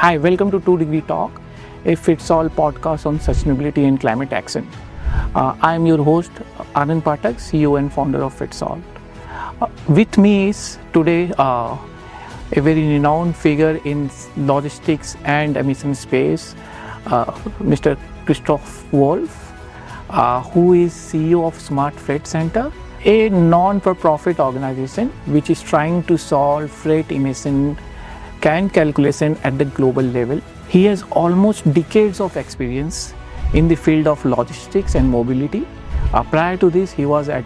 Hi, welcome to 2 Degree Talk, a Fitsol podcast on sustainability and climate action. I am your host, Anand Pathak, CEO and founder of Fitsol. With me is today a very renowned figure in logistics and emission space, Mr. Christoph Wolff, who is CEO of Smart Freight Center, a non-for-profit organization which is trying to solve freight emission calculation at the global level. He has almost decades of experience in the field of logistics and mobility. Prior to this, he was at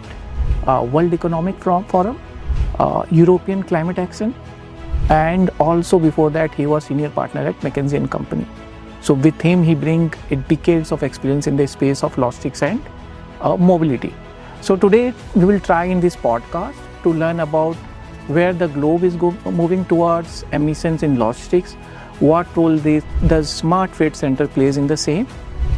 World Economic Forum, European Climate Action, and also before that, he was senior partner at McKinsey & Company. So with him, he brings decades of experience in the space of logistics and mobility. So today, we will try in this podcast to learn about where the globe is moving towards emissions in logistics, what role the Smart Freight Center plays in the same,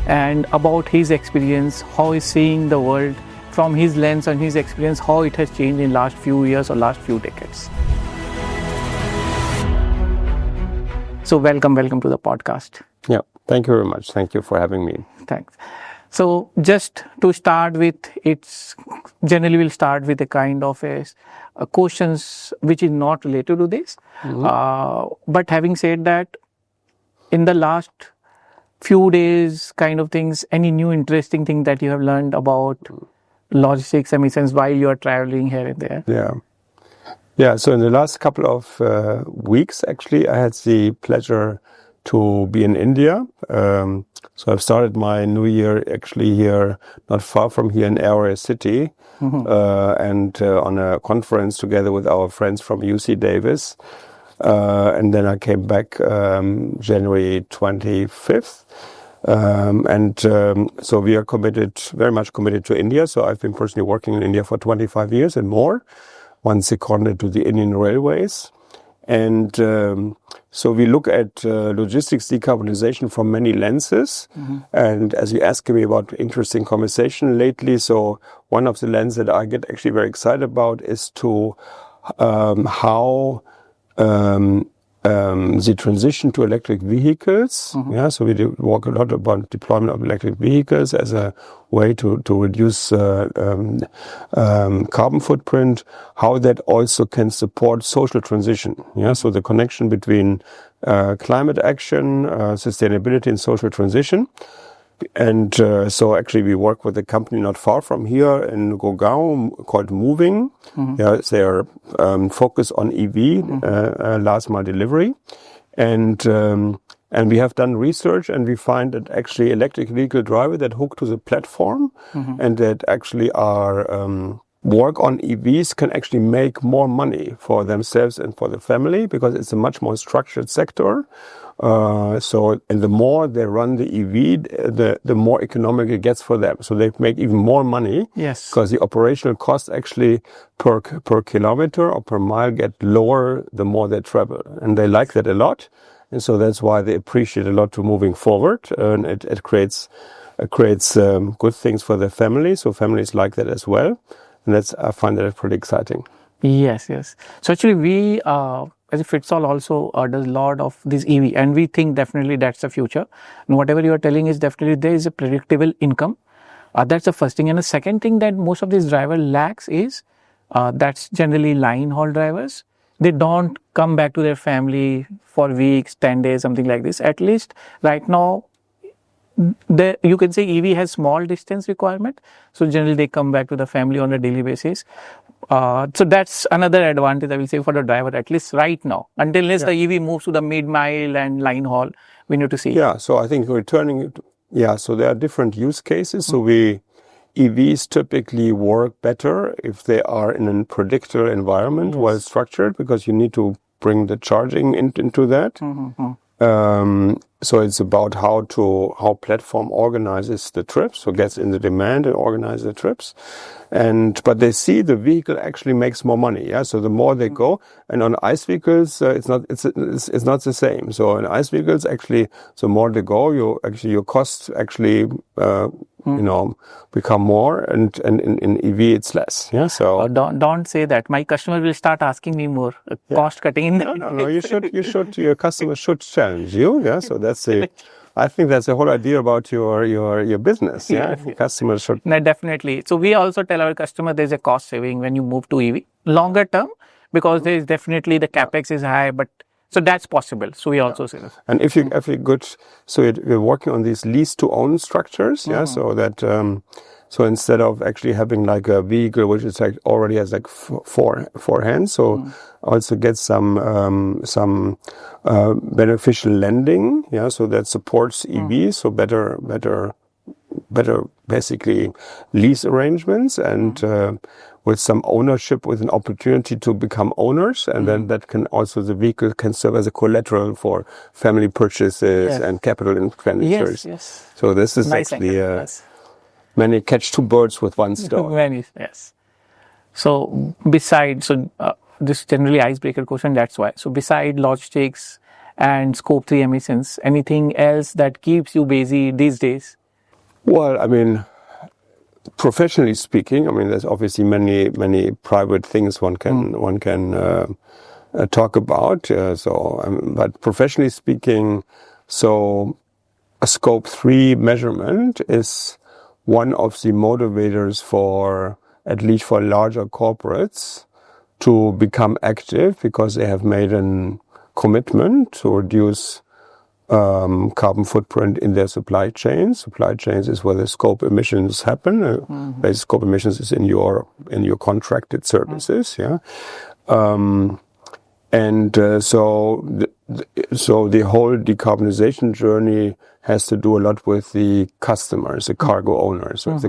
and about his experience, how he's seeing the world from his lens and his experience, how it has changed in last few years or last few decades. So welcome to the podcast. Yeah, thank you very much. Thank you for having me. Thanks. So just to start with, generally we'll start with a kind of a questions which is not related to this. But having said that, in the last few days kind of things, any new interesting thing that you have learned about logistics emissions while you are traveling here and there? Yeah. So in the last couple of weeks, actually, I had the pleasure to be in India. So I've started my new year actually here, not far from here in Area City, and on a conference together with our friends from UC Davis. And then I came back January 25th. So we are very much committed to India. So I've been personally working in India for 25 years and more, once seconded to the Indian Railways. And so we look at logistics decarbonization from many lenses. And as you asked me about interesting conversation lately, so one of the lenses that I get actually very excited about is to how the transition to electric vehicles. So we work a lot about deployment of electric vehicles as a way to reduce carbon footprint, how that also can support social transition. So the connection between climate action, sustainability and social transition. And so actually we work with a company not far from here in Gurgaon called Moving. They are focused on EV, last mile delivery. And we have done research and we find that actually electric vehicle drivers that hook to the platform and that actually are work on EVs can actually make more money for themselves and for the family because it's a much more structured sector. And the more they run the EV, the more economic it gets for them. So they make even more money. Yes. Because the operational cost actually per kilometer or per mile get lower the more they travel. And they like that a lot. And so that's why they appreciate a lot to moving forward. And it creates good things for their family. So families like that as well. And I find that pretty exciting. Yes. So actually we, as a Fitsol also does a lot of this EV, and we think definitely that's the future. And whatever you are telling is definitely there is a predictable income. That's the first thing. And the second thing that most of these drivers lacks is that's generally line haul drivers. They don't come back to their family for weeks, 10 days, something like this. At least right now, you can say EV has small distance requirement. So generally they come back to the family on a daily basis. So that's another advantage I will say for the driver, at least right now. Until the EV moves to the mid-mile and line haul, we need to see. Yeah, so I think so there are different use cases. So EVs typically work better if they are in a predictable environment, well structured, because you need to bring the charging into that. So it's about how platform organizes the trips, so gets in the demand and organizes the trips. But they see the vehicle actually makes more money. So the more they go, and on ICE vehicles, it's not the same. So on ICE vehicles, actually, the more they go, your costs actually become more, and in EV it's less. Yeah. So don't say that. My customer will start asking me more cost cutting. No. You should. Your customer should challenge you. Yeah. So I think that's the whole idea about your business. Yeah. Customers should. No, definitely. So we also tell our customer there's a cost saving when you move to EV longer term, because there is definitely the capex is high, but so that's possible. So we also say this. And if you we're working on these lease to own structures. Yeah. So that so instead of actually having like a vehicle which is like already has like four hands, so also get some beneficial lending. Yeah. So that supports EV. So better basically lease arrangements and with some ownership, with an opportunity to become owners, and then that can also, the vehicle can serve as a collateral for family purchases and capital expenditures. Yes. So this is nice actually many catch two birds with one stone. Yes. So besides, this is generally icebreaker question, that's why. So beside logistics and scope 3 emissions, anything else that keeps you busy these days? Well, I mean, professionally speaking, I mean, there's obviously many private things one can talk about. But professionally speaking, so a scope 3 measurement is one of the motivators for, at least for larger corporates, to become active, because they have made a commitment to reduce carbon footprint in their supply chains. Supply chains is where the scope emissions happen. Basic scope emissions is in your contracted services. Yeah. So the whole decarbonization journey has to do a lot with the customers, the cargo owners. So if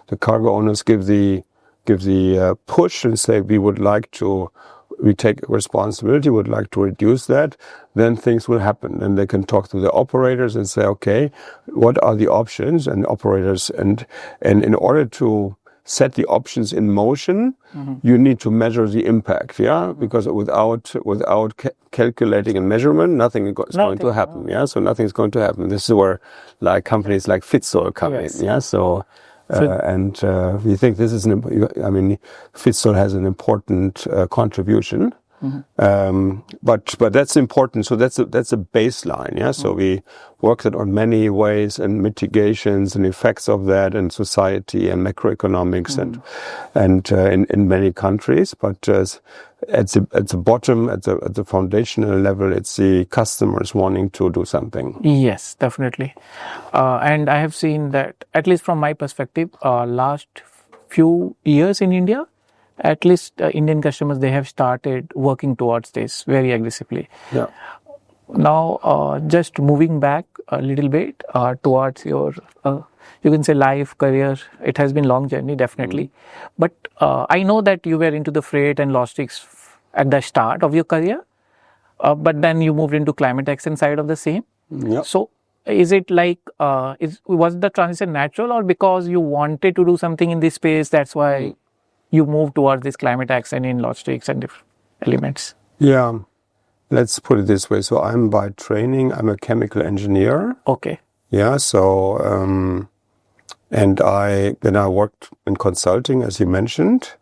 the cargo owners give the push and say we take responsibility, would like to reduce that, then things will happen. And they can talk to the operators and say, okay, what are the options? And operators, and in order to set the options in motion, you need to measure the impact, because without calculating and measurement, nothing is going to happen, So nothing is going to happen. This is where like companies like Fitsol come in, So we think this is Fitsol has an important contribution, but that's important. So that's a baseline, So we worked on many ways and mitigations and effects of that in society and macroeconomics and in many countries. But at the bottom, at the foundational level, it's the customers wanting to do something. Yes, definitely. And I have seen that, at least from my perspective, last few years in India, at least Indian customers, they have started working towards this very aggressively. Yeah. Now, just moving back a little bit towards your, you can say, life, career. It has been a long journey, definitely. But I know that you were into the freight and logistics at the start of your career, but then you moved into climate action side of the same. Yeah. So is it like, was the transition natural, or because you wanted to do something in this space, that's why you moved towards this climate action in logistics and different elements? Yeah. Let's put it this way. So I'm by training, I'm a chemical engineer. Okay. Yeah. So, and I worked in consulting, as you mentioned.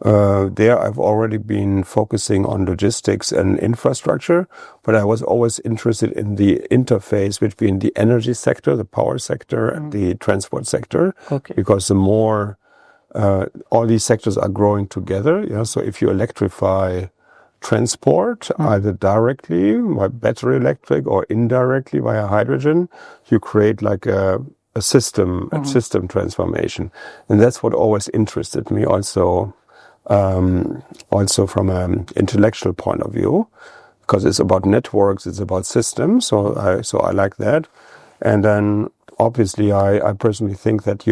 There I've already been focusing on logistics and infrastructure, but I was always interested in the interface between the energy sector, the power sector, and the transport sector. Okay. Because the more, all these sectors are growing together. So if you electrify transport, either directly by battery electric or indirectly via hydrogen, you create like a system transformation. And that's what always interested me also from an intellectual point of view, because it's about networks, it's about systems. So I like that. And then obviously I personally think that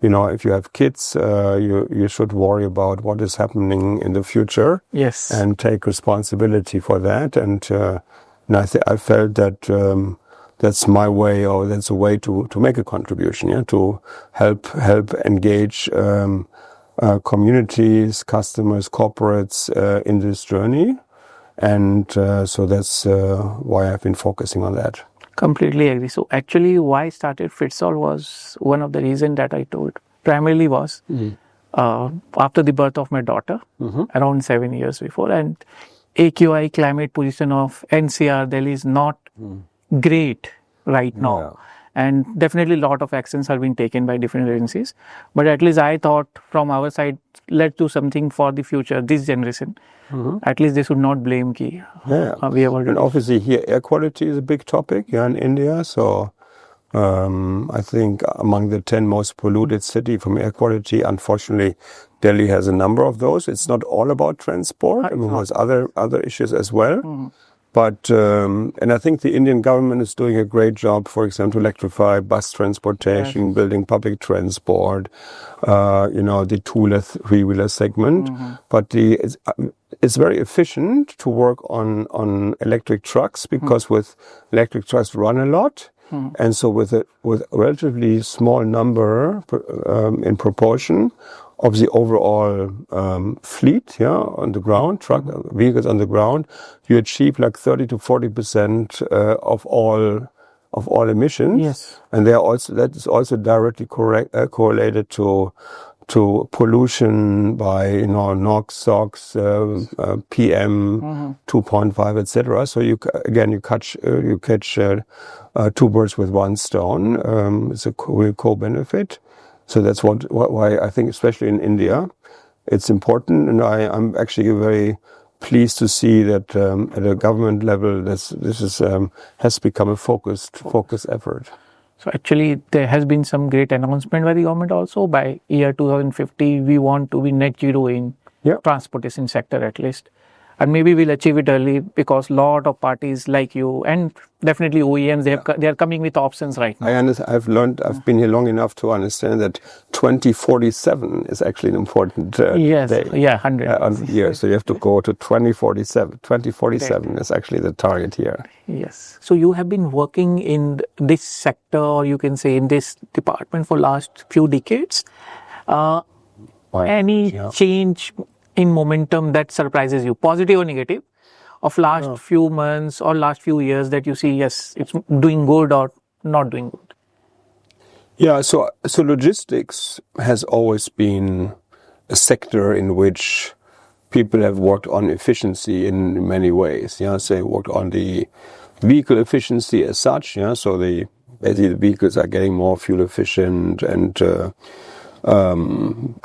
if you have kids, you should worry about what is happening in the future. Yes. And take responsibility for that. And I felt that that's my way, or that's a way to make a contribution, to help engage communities, customers, corporates in this journey. And so that's why I've been focusing on that. Completely agree. So actually, why I started Fitsol was one of the reasons that I told. Primarily was after the birth of my daughter, around 7 years before, and AQI climate position of NCR Delhi is not great right now. Yeah. And definitely a lot of actions are being taken by different agencies. But at least I thought from our side, let's do something for the future, this generation. At least they should not blame ki. We have already. And obviously here air quality is a big topic in India. So I think among the 10 most polluted city from air quality, unfortunately, Delhi has a number of those. It's not all about transport. I mean, there's other issues as well. But, and I think the Indian government is doing a great job, for example, to electrify bus transportation, building public transport, the two-wheeler, three-wheeler segment. But it's very efficient to work on electric trucks because with electric trucks run a lot. And so with a relatively small number in proportion of the overall fleet, on the ground, truck vehicles on the ground, you achieve like 30 to 40% of all emissions. Yes. And that is also directly correlated to pollution by NOx, SOx, PM 2.5, etc. So you catch two birds with one stone. It's a real co-benefit. So that's why I think, especially in India, it's important. And I'm actually very pleased to see that at a government level, this has become a focused effort. So actually, there has been some great announcement by the government also. By year 2050, we want to be net zero in transportation sector at least. And maybe we'll achieve it early because a lot of parties like you and definitely OEMs, they are coming with options right now. I understand. I've been here long enough to understand that 2047 is actually an important day. Yeah, 100 year. So you have to go to 2047. 2047 is actually the target here. Yes. So you have been working in this sector, or you can say in this department for last few decades. Any change in momentum that surprises you, positive or negative, of last few months or last few years that you see, yes, it's doing good or not doing good? Yeah, so logistics has always been a sector in which people have worked on efficiency in many ways. So they worked on the vehicle efficiency as such. So basically the vehicles are getting more fuel efficient, and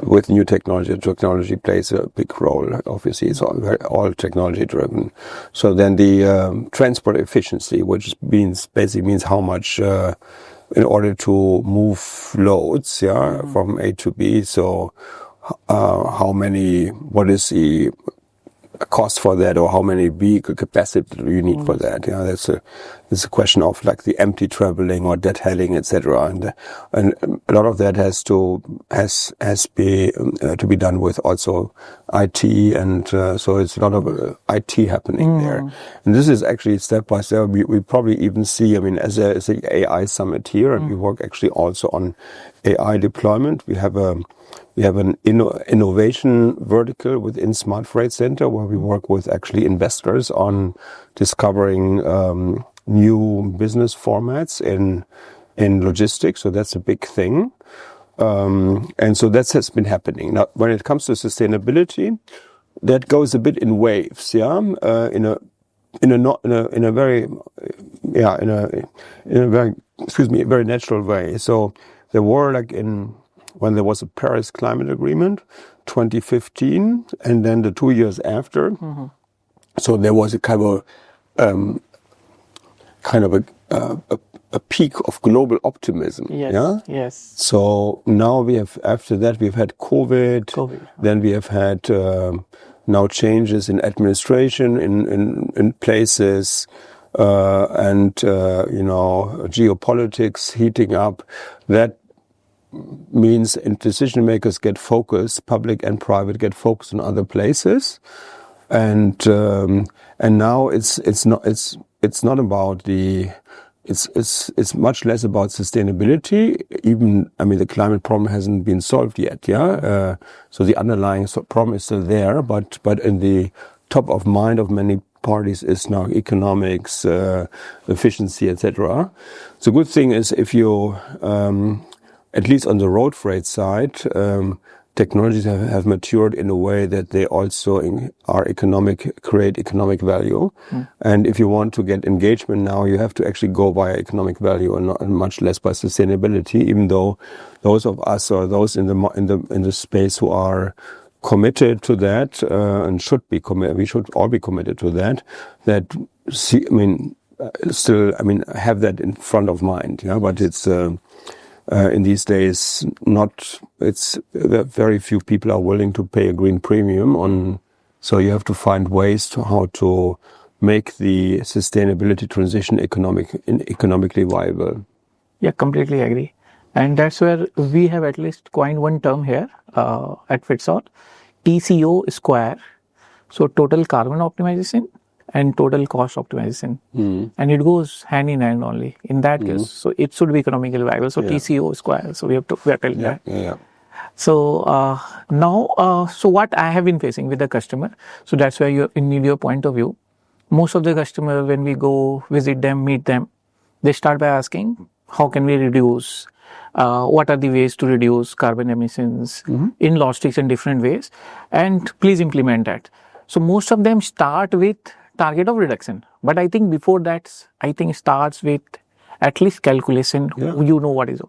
with new technology plays a big role. Obviously, it's all technology driven. So then the transport efficiency, which basically means how much in order to move loads, from A to B. So what is the cost for that, or how many vehicle capacity do you need for that? That's a question of like the empty traveling or dead hailing, etc. And a lot of that has to be done with also IT, and so it's a lot of IT happening there. And this is actually step by step. We probably even see. I mean, as an AI summit here, and we work actually also on AI deployment. We have an innovation vertical within Smart Freight Center where we work with actually investors on discovering new business formats in logistics. So that's a big thing. And so that has been happening. Now, when it comes to sustainability, that goes a bit in waves, in a very natural way. So there were when there was a Paris Climate Agreement, 2015, and then the 2 years after. So there was a a peak of global optimism. Yes. So now after that we've had COVID. Then we have had now changes in administration in places, and geopolitics heating up. That means decision makers get focused, public and private get focused on other places, and now it's not about it's much less about sustainability. Even, I mean, the climate problem hasn't been solved yet. So the underlying problem is still there, but in the top of mind of many parties is now economics, efficiency, etc. The good thing is if you, at least on the road freight side, technologies have matured in a way that they also create economic value. And if you want to get engagement now, you have to actually go via economic value and much less by sustainability, even though those of us or those in the space who are committed to that, and should be committed, we should all be committed to that, have that in front of mind. Yeah, but it's, in these days, very few people are willing to pay a green premium so you have to find ways to how to make the sustainability transition economically viable. Yeah, completely agree. And that's where we have at least coined one term here at Fitsol, TCO square. So total carbon optimization and total cost optimization. And it goes hand in hand only in that case. So it should be economically viable. So TCO square. So we are telling that. Yeah. So now, so what I have been facing with the customer, so that's where you need your point of view. Most of the customers, when we go visit them, meet them, they start by asking, how can we reduce? What are the ways to reduce carbon emissions in logistics in different ways? And please implement that. So most of them start with target of reduction. But I think before that, starts with at least calculation. You know what is.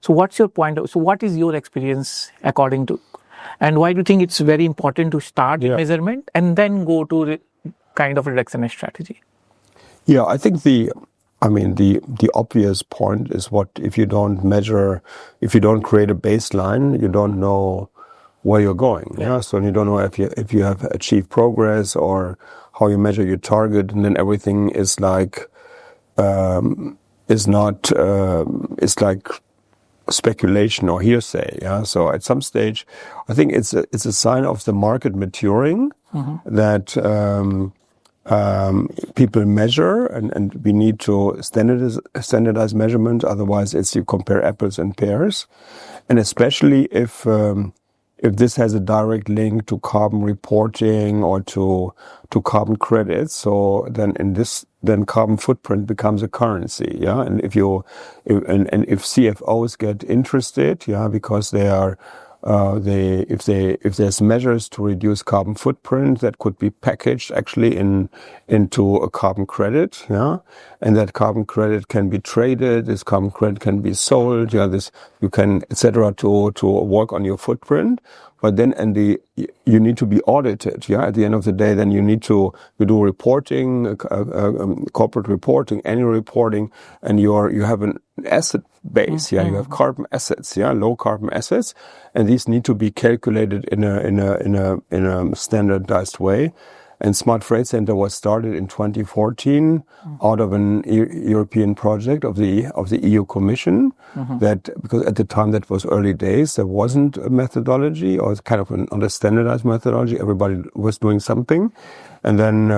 So what's your point? So what is your experience according to? And why do you think it's very important to start measurement and then go to kind of reduction strategy? Yeah, I think the obvious point is if you don't measure, if you don't create a baseline, you don't know where you're going. Yeah. So you don't know if you have achieved progress or how you measure your target, and then everything is like speculation or hearsay. Yeah. So at some stage, I think it's a sign of the market maturing that people measure, and we need to standardize measurement. Otherwise, you compare apples and pears, and especially if this has a direct link to carbon reporting or to carbon credits. So then carbon footprint becomes a currency. Yeah, and if CFOs get interested, because they are. If there's measures to reduce carbon footprint that could be packaged actually into a carbon credit, and that carbon credit can be traded, this carbon credit can be sold, you can, etc., to work on your footprint. But then, you need to be audited. At the end of the day, then you do reporting, corporate reporting, annual reporting, and you have an asset base. You have carbon assets. Low carbon assets, and these need to be calculated in a standardized way. And Smart Freight Center was started in 2014 out of an European project of the EU Commission. Because at the time that was early days, there wasn't a methodology or kind of not a standardized methodology. Everybody was doing something, and then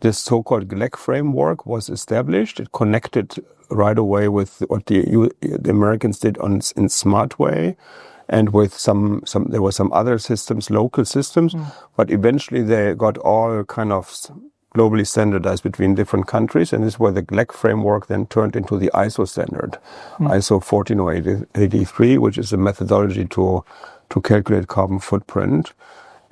this so-called GLEC framework was established. It connected right away with what the Americans did in Smart Way. And with there were some other systems, local systems, but eventually they got all kind of globally standardized between different countries, and this is where the GLEC framework then turned into the ISO standard, ISO 14083, which is a methodology to calculate carbon footprint.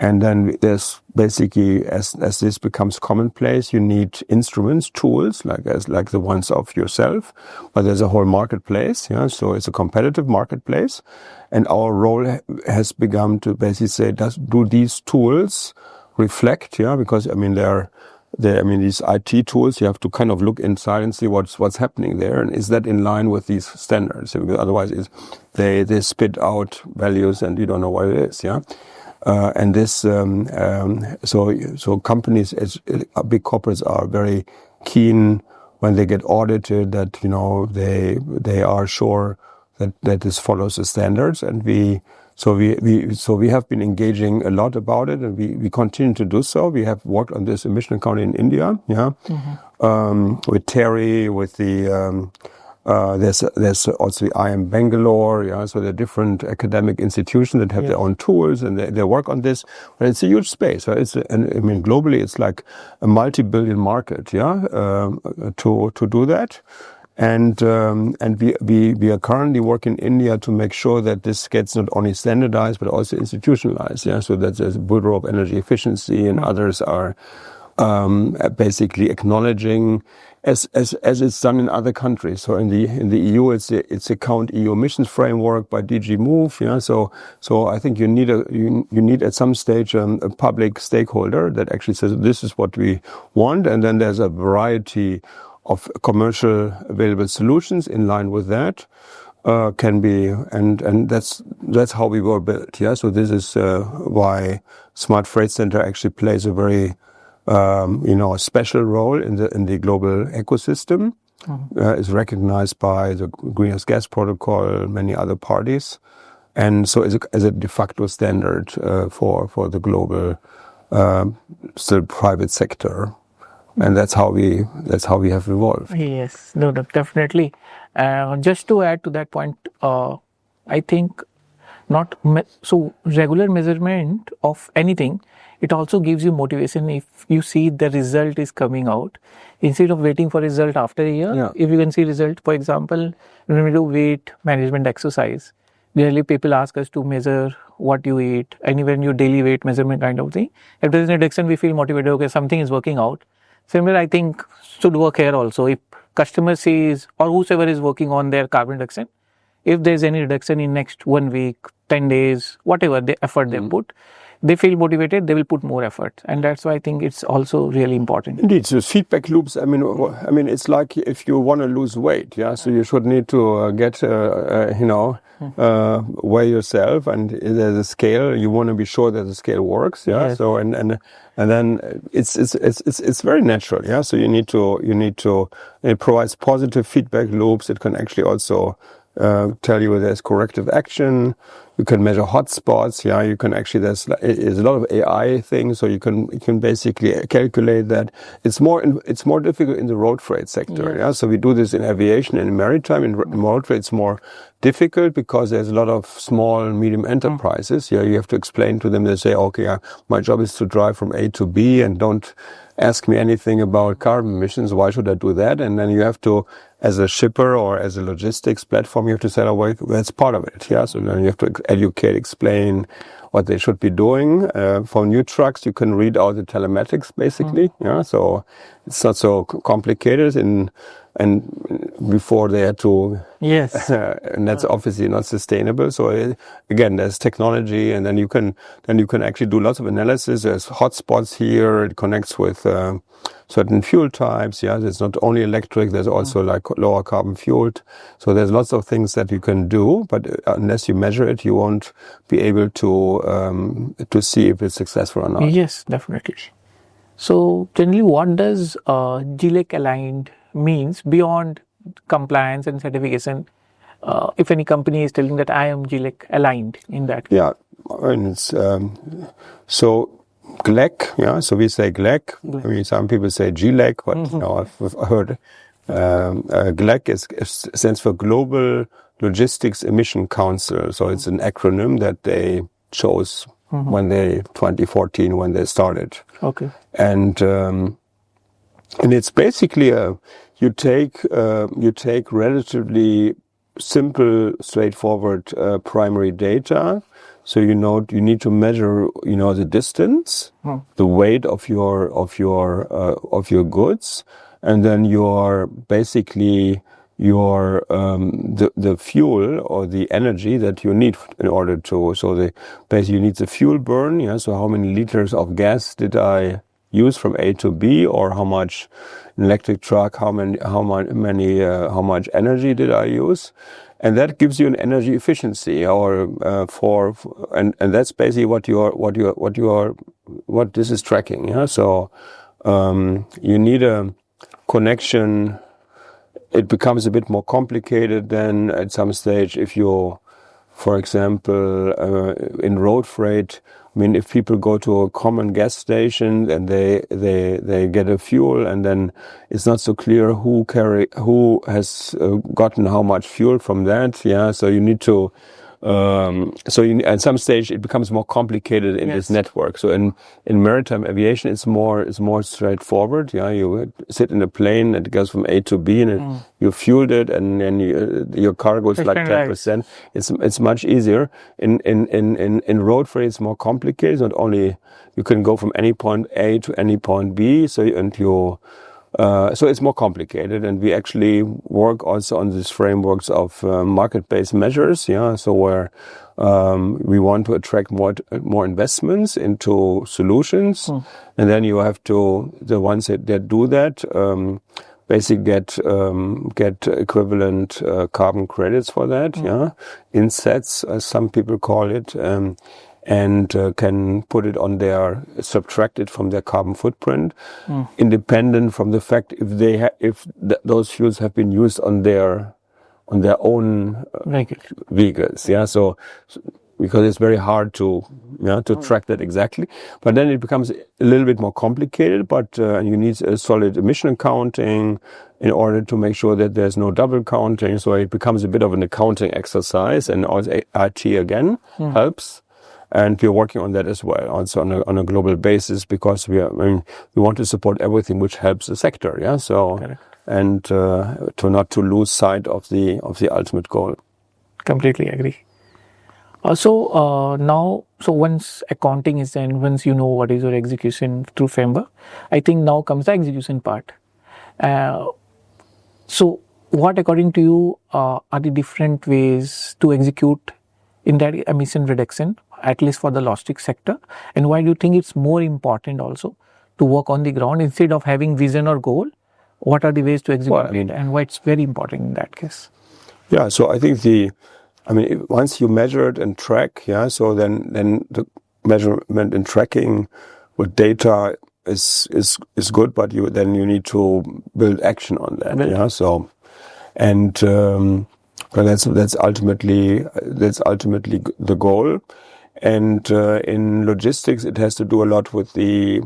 And then there's basically, as this becomes commonplace, you need instruments, tools, like the ones of yourself, but there's a whole marketplace, so it's a competitive marketplace. And our role has begun to basically say, do these tools reflect, because, these IT tools, you have to kind of look inside and see what's happening there. And is that in line with these standards? Because otherwise they spit out values and you don't know what it is, and this, so companies, big corporates are very keen when they get audited that, they are sure that this follows the standards. And we have been engaging a lot about it, and we continue to do so. We have worked on this emission accounting in India, with Terry, with the There's also the IIM Bangalore, yeah. So there are different academic institutions that have their own tools and they work on this. But it's a huge space. Right? Globally, it's like a multi-billion market, to do that. And we are currently working in India to make sure that this gets not only standardized but also institutionalized. Yeah, so that there's a Bureau of Energy Efficiency and others are basically acknowledging as it's done in other countries. So in the EU, it's a Count EU emissions framework by DG Move. Yeah, so I think you need at some stage a public stakeholder that actually says this is what we want, and then there's a variety of commercial available solutions in line with that. Can be, and that's how we were built. Yeah, so this is why Smart Freight Center actually plays a very a special role in the global ecosystem. Is recognized by the Greenhouse Gas Protocol, many other parties, and so as a de facto standard for the global still private sector. And that's how we have evolved. Yes, no, definitely. Just to add to that point, I think regular measurement of anything, it also gives you motivation if you see the result is coming out. Instead of waiting for result after a year, if you can see result, for example, when we do weight management exercise, generally people ask us to measure what you eat, and even your daily weight measurement kind of thing. If there is a reduction, we feel motivated, okay, something is working out. Similar, I think, should work here also. If customer sees or whosoever is working on their carbon reduction, if there is any reduction in next 1 week, 10 days, whatever the effort they put, they feel motivated, they will put more effort. And that's why I think it's also really important. Indeed, so feedback loops, I mean, it's like if you want to lose weight, so you should need to weigh yourself, and there's a scale, you want to be sure that the scale works, so and then it's very natural, so you need to it provides positive feedback loops. It can actually also tell you there's corrective action. You can measure hotspots. You can actually there's a lot of AI things, so you can basically calculate that. It's more difficult in the road freight sector. So we do this in aviation and in maritime. In road freight, it's more difficult because there's a lot of small and medium enterprises. You have to explain to them. They say, okay, my job is to drive from A to B, and don't ask me anything about carbon emissions. Why should I do that? And then you have to, as a shipper or as a logistics platform, you have to say, oh, well, that's part of it. So then you have to educate, explain what they should be doing. For new trucks, you can read out the telematics, basically. So it's not so complicated. And before they had to, and that's obviously not sustainable. So again, there's technology, and then you can actually do lots of analysis. There's hotspots here. It connects with certain fuel types. There's not only electric. There's also like lower carbon fueled. So there's lots of things that you can do, but unless you measure it, you won't be able to see if it's successful or not. Yes, definitely. So generally, what does GLEC aligned means beyond compliance and certification? If any company is telling that I am GLEC aligned in that. And it's so GLEC. So we say GLEC. I mean, some people say GLEC, but I've heard GLEC stands for Global Logistics Emission Council. So it's an acronym that they chose when 2014 when they started. Okay. And it's basically you take relatively simple, straightforward primary data. So you need to measure the distance, the weight of your goods, and then the fuel or the energy that you need in order to. So basically you need the fuel burn. So how many liters of gas did I use from A to B, or how much electric truck, how much energy did I use, and that gives you an energy efficiency, or and that's basically what this is tracking. So you need a connection. It becomes a bit more complicated then at some stage if you, for example, in road freight, I mean, if people go to a common gas station and they get a fuel, and then it's not so clear who has gotten how much fuel from that. Yeah, so you need to. At some stage it becomes more complicated in this network. So in maritime aviation, it's more straightforward. Yeah, you sit in a plane and it goes from A to B, and you fueled it, and then your cargo is like 10%. It's much easier. In road freight, it's more complicated. It's not only you can go from any point A to any point B. So it's more complicated, and we actually work also on these frameworks of market-based measures. Yeah, so where we want to attract more investments into solutions, and then you have to the ones that do that basically get equivalent carbon credits for that. Yeah, insets, as some people call it. And can put it on subtract it from their carbon footprint, independent from the fact if those fuels have been used on their own vehicles. Yeah, so because it's very hard to track that exactly, but then it becomes a little bit more complicated. But you need a solid emission accounting in order to make sure that there's no double counting. So it becomes a bit of an accounting exercise, and also IT again helps. And we're working on that as well, also on a global basis, because we want to support everything which helps the sector. Yeah. So correct. And to not lose sight of the ultimate goal. Completely agree. So once accounting is done, once you know what is your execution through framework, I think now comes the execution part. So what, according to you, are the different ways to execute in that emission reduction, at least for the logistic sector? And why do you think it's more important also to work on the ground instead of having vision or goal? What are the ways to execute it, and why it's very important in that case? Yeah, so I think once you measure it and track, so then the measurement and tracking with data is good, but you need to build action on that. Yeah, so and but that's ultimately the goal. And in logistics, it has to do a lot with the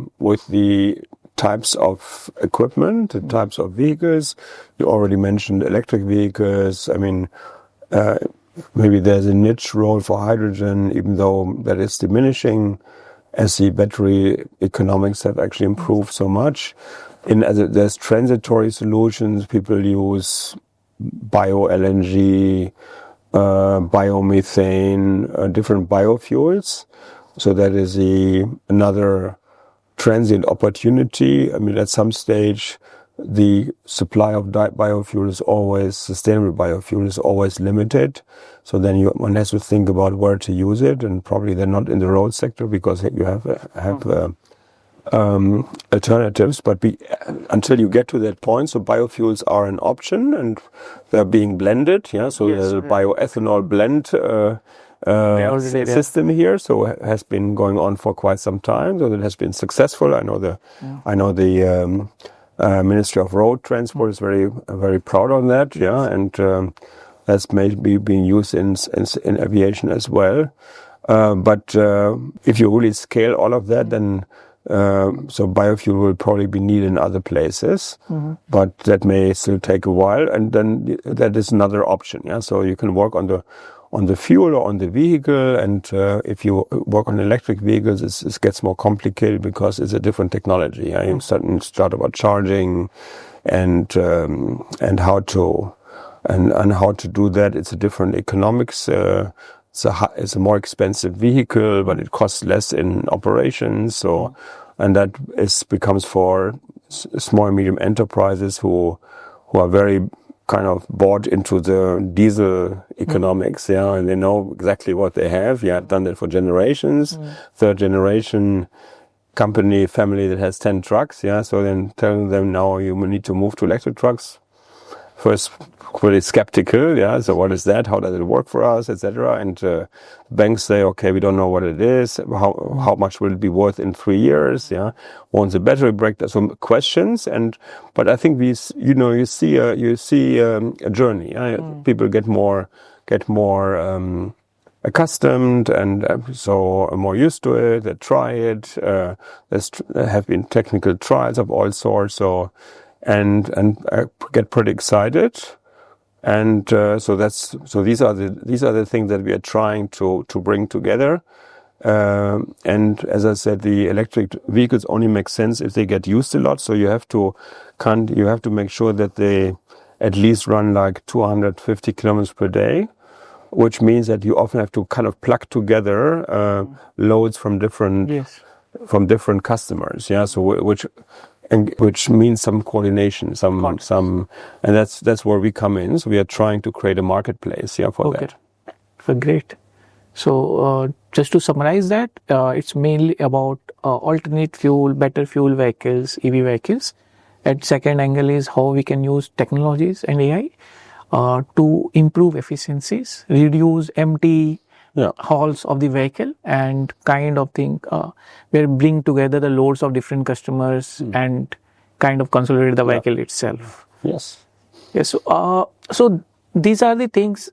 types of equipment, the types of vehicles. You already mentioned electric vehicles. I mean, maybe there's a niche role for hydrogen, even though that is diminishing as the battery economics have actually improved so much. There's transitory solutions. People use bio-LNG, biomethane, different biofuels. So that is another transient opportunity. I mean, at some stage, the supply of sustainable biofuel is always limited. So then one has to think about where to use it, and probably they're not in the road sector because you have alternatives. But until you get to that point, so biofuels are an option, and they're being blended. Yeah, so there's a bioethanol blend system here. So it has been going on for quite some time. So it has been successful. I know the Ministry of Road Transport is very, very proud on that. Yeah, and that's maybe being used in aviation as well. But if you really scale all of that, then so biofuel will probably be needed in other places, but that may still take a while. And then that is another option. Yeah, so you can work on the fuel or on the vehicle, and if you work on electric vehicles, it gets more complicated because it's a different technology. Yeah? You start about charging and how to do that. It's a different economics. It's a more expensive vehicle, but it costs less in operations. So, and that becomes for small and medium enterprises who are very kind of bought into the diesel economics, and they know exactly what they have. Done that for generations. Third generation company, family that has 10 trucks. So then telling them now you need to move to electric trucks. First, pretty skeptical. So what is that? How does it work for us, etc.? And banks say, okay, we don't know what it is. How much will it be worth in 3 years? Won't the battery break? There's some questions, but I think you see a journey. People get more accustomed and so are more used to it. They try it. There have been technical trials of all sorts. So and get pretty excited. And so these are the things that we are trying to bring together. And as I said, the electric vehicles only make sense if they get used a lot. So you have to make sure that they at least run like 250 kilometers per day, which means that you often have to kind of plug together loads from different customers. Yeah, so which means some coordination, and that's where we come in. So we are trying to create a marketplace, for that. So great. So just to summarize that, it's mainly about alternate fuel, better fuel vehicles, EV vehicles. And second angle is how we can use technologies and AI to improve efficiencies, reduce empty halls of the vehicle, and kind of think where bring together the loads of different customers and kind of consolidate the vehicle itself. Yes. Yes. So these are the things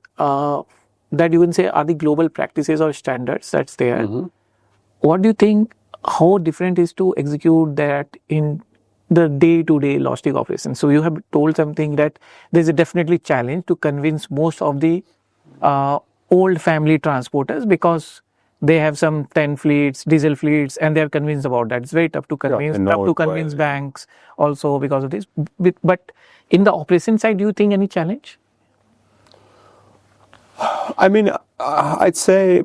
that you can say are the global practices or standards that's there. What do you think, how different is to execute that in the day-to-day logistic operations? So you have told something that there's a definitely challenge to convince most of the old family transporters because they have some 10 fleets, diesel fleets, and they're convinced about that. It's very tough to convince, convince banks also because of this. But in the operation side, do you think any challenge? I mean, I'd say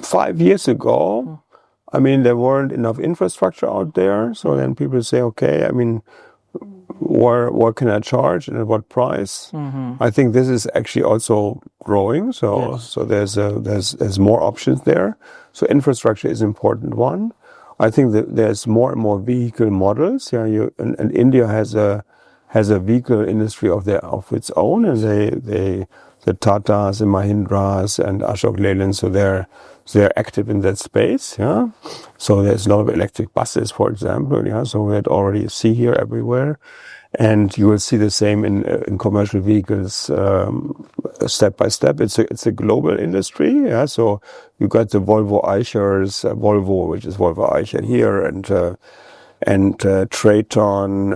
5 years ago, I mean, there weren't enough infrastructure out there. So then people say, okay, I mean, what can I charge and at what price? I think this is actually also growing. So there's more options there. So infrastructure is an important one. I think that there's more and more vehicle models. And India has a vehicle industry of its own, and the Tatas and Mahindras and Ashok Leyland, so they're active in that space. Yeah, so there's a lot of electric buses, for example. Yeah, so we already see here everywhere, and you will see the same in commercial vehicles step by step. It's a global industry. Yeah, so you got the Volvo Eichers, which is Volvo Eicher here, and Traton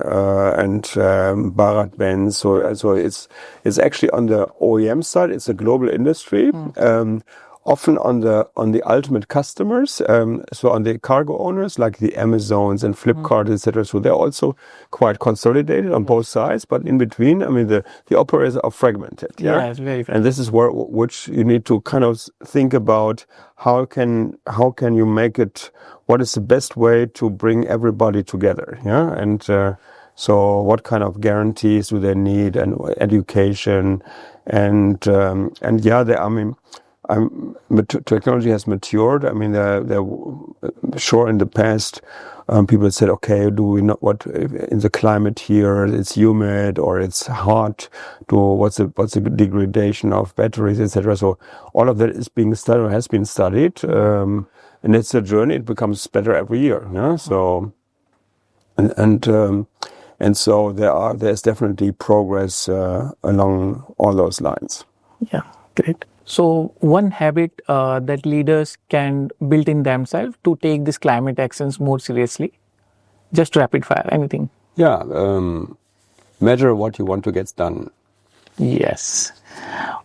and Bharat-Benz. So it's actually on the OEM side. It's a global industry. Often on the ultimate customers, so on the cargo owners like the Amazons and Flipkart, etc. So they're also quite consolidated on both sides. But in between, I mean, the operators are fragmented. Yeah, it's very fragmented. And this is which you need to kind of think about how can you make it. What is the best way to bring everybody together? Yeah, and so what kind of guarantees do they need, and education, and technology has matured. I mean, they're sure in the past, people said, okay, do we know what in the climate here? It's humid or it's hot. What's the degradation of batteries, etc. So all of that is being studied or has been studied, and it's a journey. It becomes better every year. Yeah. So and so there's definitely progress along all those lines. Yeah, great. So one habit that leaders can build in themselves to take these climate actions more seriously, just rapid fire, anything. Yeah, measure what you want to get done. Yes.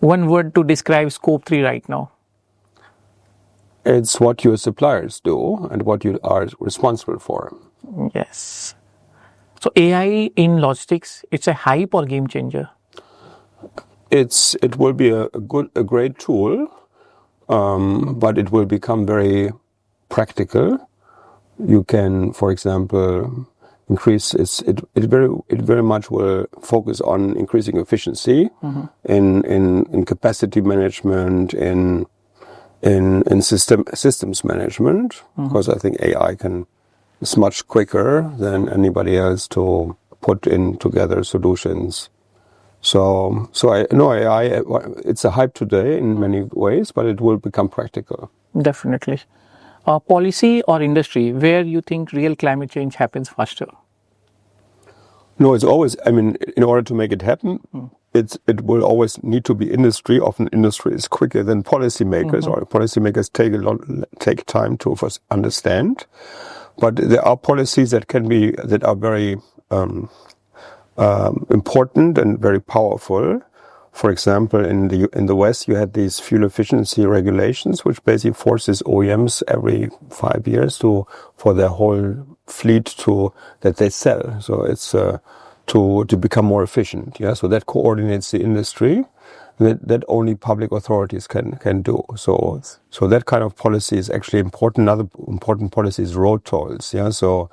One word to describe Scope 3 right now. It's what your suppliers do and what you are responsible for. Yes. So AI in logistics, it's a hype or game changer? It will be a great tool, but it will become very practical. You can, for example, increase it very much will focus on increasing efficiency in capacity management, in systems management, because I think AI is much quicker than anybody else to put in together solutions. So I know AI, it's a hype today in many ways, but it will become practical. Definitely. Policy or industry, where you think real climate change happens faster? No, it's always, I mean, in order to make it happen, it will always need to be industry. Often industry is quicker than policymakers, or policymakers take time to first understand. But there are policies that are very important and very powerful. For example, in the West, you had these fuel efficiency regulations, which basically forces OEMs every 5 years for their whole fleet that they sell. So it's to become more efficient. Yeah, so that coordinates the industry. That only public authorities can do. So that kind of policy is actually important. Another important policy is road tolls. Yeah, so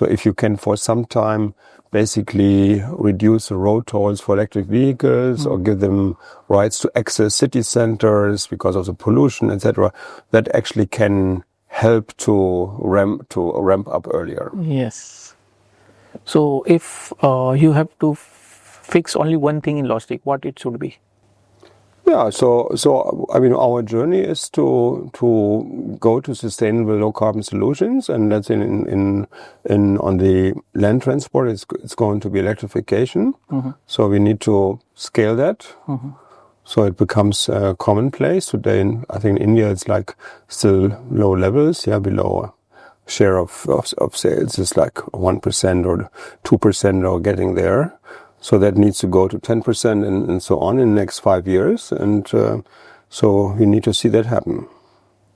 if you can for some time basically reduce the road tolls for electric vehicles or give them rights to access city centers because of the pollution, etc., that actually can help to ramp up earlier. Yes. So if you have to fix only one thing in logistic, what it should be? Yeah, so I mean, our journey is to go to sustainable low carbon solutions, and that's in on the land transport. It's going to be electrification. So we need to scale that. So it becomes commonplace today. I think in India it's like still low levels. Yeah, below share of sales is like 1% or 2% or getting there. So that needs to go to 10% and so on in the next 5 years. And so we need to see that happen.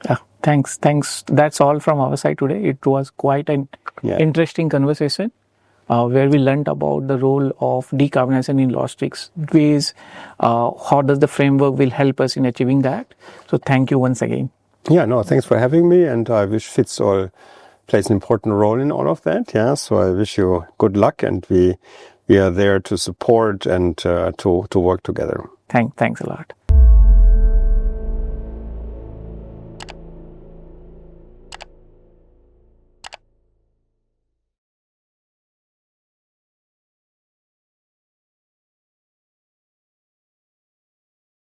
Yeah, thanks. That's all from our side today. It was quite an interesting conversation where we learned about the role of decarbonization in logistics, ways, how does the framework will help us in achieving that. So thank you once again. Yeah, no, thanks for having me. And I wish Fitsol plays an important role in all of that. Yeah, so I wish you good luck, and we are there to support and to work together. Thanks a lot.